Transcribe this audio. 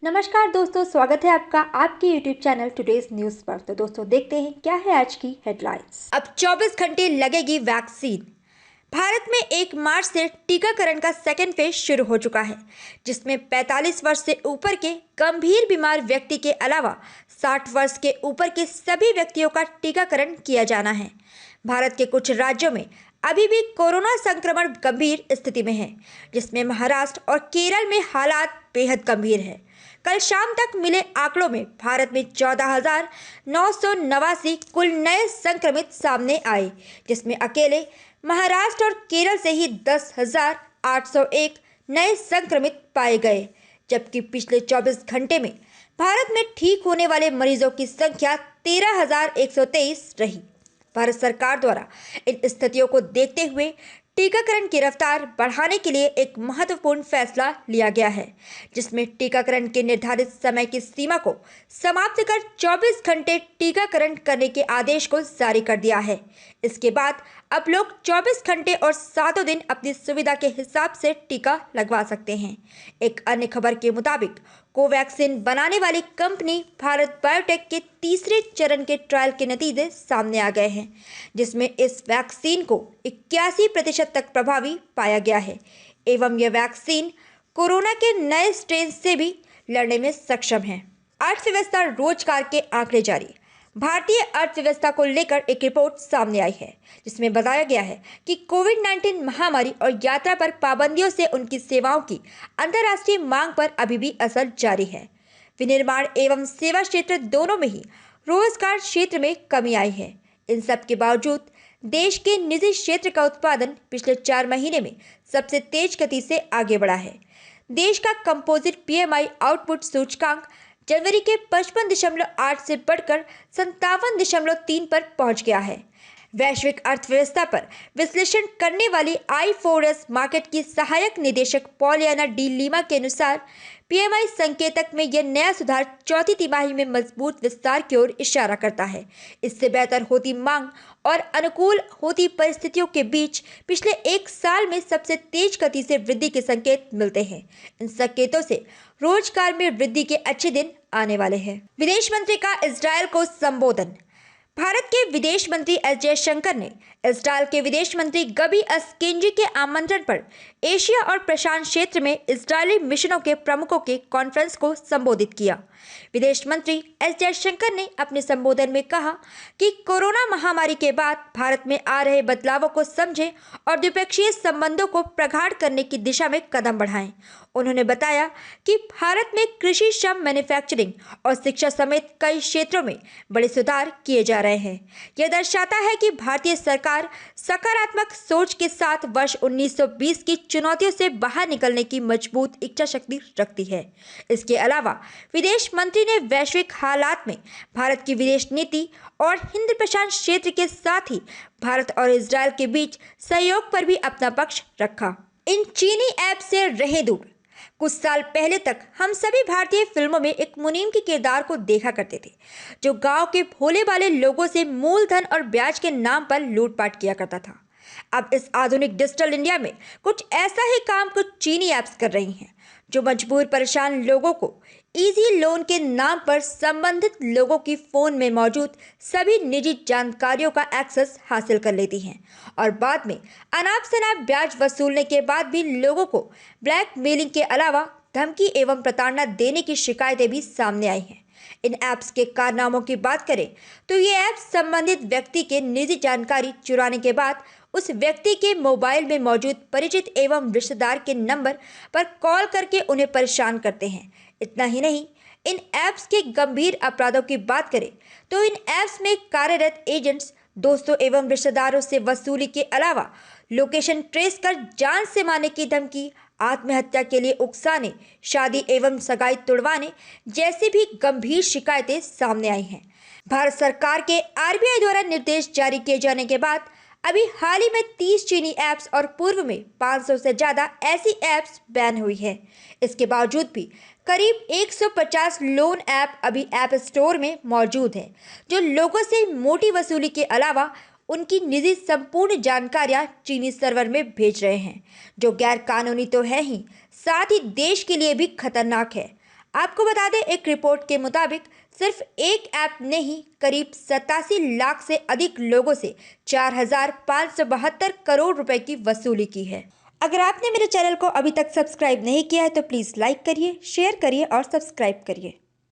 नमस्कार दोस्तों, स्वागत है आपका आपके यूट्यूब चैनल टुडेज न्यूज पर। तो दोस्तों देखते हैं क्या है आज की हेडलाइंस। अब 24 घंटे लगेगी वैक्सीन। भारत में 1 मार्च से टीकाकरण का सेकेंड फेज शुरू हो चुका है, जिसमें 45 वर्ष से ऊपर के गंभीर बीमार व्यक्ति के अलावा 60 वर्ष के ऊपर के सभी व्यक्तियों का टीकाकरण किया जाना है। भारत के कुछ राज्यों में अभी भी कोरोना संक्रमण गंभीर स्थिति में है, जिसमें महाराष्ट्र और केरल में हालात बेहद गंभीर है। कल शाम तक मिले आंकड़ों में भारत में 14,989 कुल नए संक्रमित सामने आए, जिसमें अकेले महाराष्ट्र और केरल से ही 10,801 नए संक्रमित पाए गए, जबकि पिछले 24 घंटे में भारत में ठीक होने वाले मरीजों की संख्या 13,123 रही। भारत सरकार द्वारा इन स्थितियों को देखते हुए टीकाकरण की रफ्तार बढ़ाने के लिए एक महत्वपूर्ण फैसला लिया गया है, जिसमें टीकाकरण के निर्धारित समय की सीमा को समाप्त कर 24 घंटे टीकाकरण करने के आदेश को जारी कर दिया है। इसके बाद अब लोग 24 घंटे और 7 दिन अपनी सुविधा के हिसाब से टीका लगवा सकते हैं। एक अन्य खबर के मुताबिक कोवैक्सीन बनाने वाली कंपनी भारत बायोटेक के तीसरे चरण के ट्रायल के नतीजे सामने आ गए हैं, जिसमें इस वैक्सीन को 81% तक प्रभावी पाया गया है एवं यह वैक्सीन कोरोना के नए स्ट्रेन से भी लड़ने में सक्षम है। अर्थव्यवस्था रोजगार के आंकड़े जारी। भारतीय अर्थव्यवस्था को लेकर एक रिपोर्ट सामने आई है, जिसमें बताया गया है कि कोविड-19 महामारी और यात्रा पर पाबंदियों से उनकी सेवाओं की अंतर्राष्ट्रीय मांग पर अभी भी असर जारी है। विनिर्माण एवं सेवा क्षेत्र दोनों में ही रोजगार क्षेत्र में कमी आई है। इन सब के बावजूद देश के निजी क्षेत्र का उत्पादन पिछले 4 महीने में सबसे तेज गति से आगे बढ़ा है। देश का कंपोजिट PMI आउटपुट सूचकांक जनवरी के 55.8 से बढ़कर 57.3 पर पहुंच गया है। वैश्विक अर्थव्यवस्था पर विश्लेषण करने वाली I4S मार्केट की सहायक निदेशक पॉलियाना डी लीमा के अनुसार PMI संकेतक में यह नया सुधार चौथी तिमाही में मजबूत विस्तार की ओर इशारा करता है। इससे बेहतर होती मांग और अनुकूल होती परिस्थितियों के बीच पिछले 1 साल में सबसे तेज गति से वृद्धि के संकेत मिलते हैं। इन संकेतों से रोजगार में वृद्धि के अच्छे दिन आने वाले हैं। विदेश मंत्री का इजरायल को संबोधन। भारत के विदेश मंत्री एस जयशंकर ने इजरायल के विदेश मंत्री गबी अस्केंजी के आमंत्रण पर एशिया और प्रशांत क्षेत्र में इजरायली मिशनों के प्रमुखों के कॉन्फ्रेंस को संबोधित किया। विदेश मंत्री एस जयशंकर ने अपने संबोधन में कहा कि कोरोना महामारी के बाद भारत में आ रहे बदलावों को समझें और द्विपक्षीय संबंधों को प्रगाढ़ करने की दिशा में कदम बढ़ाएं। उन्होंने बताया कि भारत में कृषि, श्रम, मैन्युफैक्चरिंग और शिक्षा समेत कई क्षेत्रों में बड़े सुधार किए जा रहे हैं। यह दर्शाता है कि भारतीय सरकार सकारात्मक सोच के साथ वर्ष 1920 की चुनौतियों से बाहर निकलने की मजबूत इच्छा शक्ति रखती है। इसके अलावा विदेश मंत्री ने वैश्विक हालात में भारत की विदेश नीति और हिंद प्रशांत क्षेत्र के साथ ही भारत और इजरायल के बीच सहयोग पर भी अपना पक्ष रखा। इन चीनी ऐप से रहे दूर। कुछ साल पहले तक हम सभी भारतीय फिल्मों में एक मुनीम के किरदार को देखा करते थे, जो गांव के भोले भाले लोगों से मूलधन और ब्याज के नाम पर लूटपाट किया करता था। अब इस आधुनिक डिजिटल इंडिया में कुछ ऐसा ही काम कुछ चीनी ऐप्स कर रही हैं, जो मजबूर परेशान लोगों को इजी लोन के नाम पर संबंधित लोगों की फोन में मौजूद सभी निजी जानकारियों का एक्सेस हासिल कर लेती हैं और बाद में अनाप शनाप ब्याज वसूलने के बाद भी लोगों को ब्लैकमेलिंग के अलावा धमकी एवं प्रताड़ना देने की शिकायतें भी सामने आई हैं। इन ऐप्स के कारनामों की बात करें तो ये ऐप्स संबंधित व्यक्ति के निजी जानकारी चुराने के बाद उस व्यक्ति के मोबाइल में मौजूद परिचित एवं रिश्तेदार के नंबर पर कॉल करके उन्हें परेशान करते हैं। इतना ही नहीं, इन ऐप्स के गंभीर अपराधों की बात करें तो इन ऐप्स में कार्यरत एजेंट्स दोस्तों एवं रिश्तेदारों से वसूली के अलावा लोकेशन ट्रेस कर जान से मारने की धमकी, आत्महत्या के लिए उकसाने, शादी एवं सगाई तुड़वाने जैसी भी गंभीर शिकायतें सामने आई हैं। भारत सरकार के RBI द्वारा निर्देश जारी किए जाने के बाद अभी हाल ही में 30 चीनी ऐप्स और पूर्व में 500 से ज़्यादा ऐसी ऐप्स बैन हुई है। इसके बावजूद भी करीब 150 लोन ऐप अभी ऐप स्टोर में मौजूद हैं, जो लोगों से मोटी वसूली के अलावा उनकी निजी संपूर्ण जानकारियां चीनी सर्वर में भेज रहे हैं, जो गैर कानूनी तो है ही, साथ ही देश के लिए भी खतरनाक है। आपको बता दें, एक रिपोर्ट के मुताबिक सिर्फ एक ऐप ने ही करीब 87 लाख से अधिक लोगों से 4,572 करोड़ रुपए की वसूली की है। अगर आपने मेरे चैनल को अभी तक सब्सक्राइब नहीं किया है तो प्लीज़ लाइक करिए, शेयर करिए और सब्सक्राइब करिए।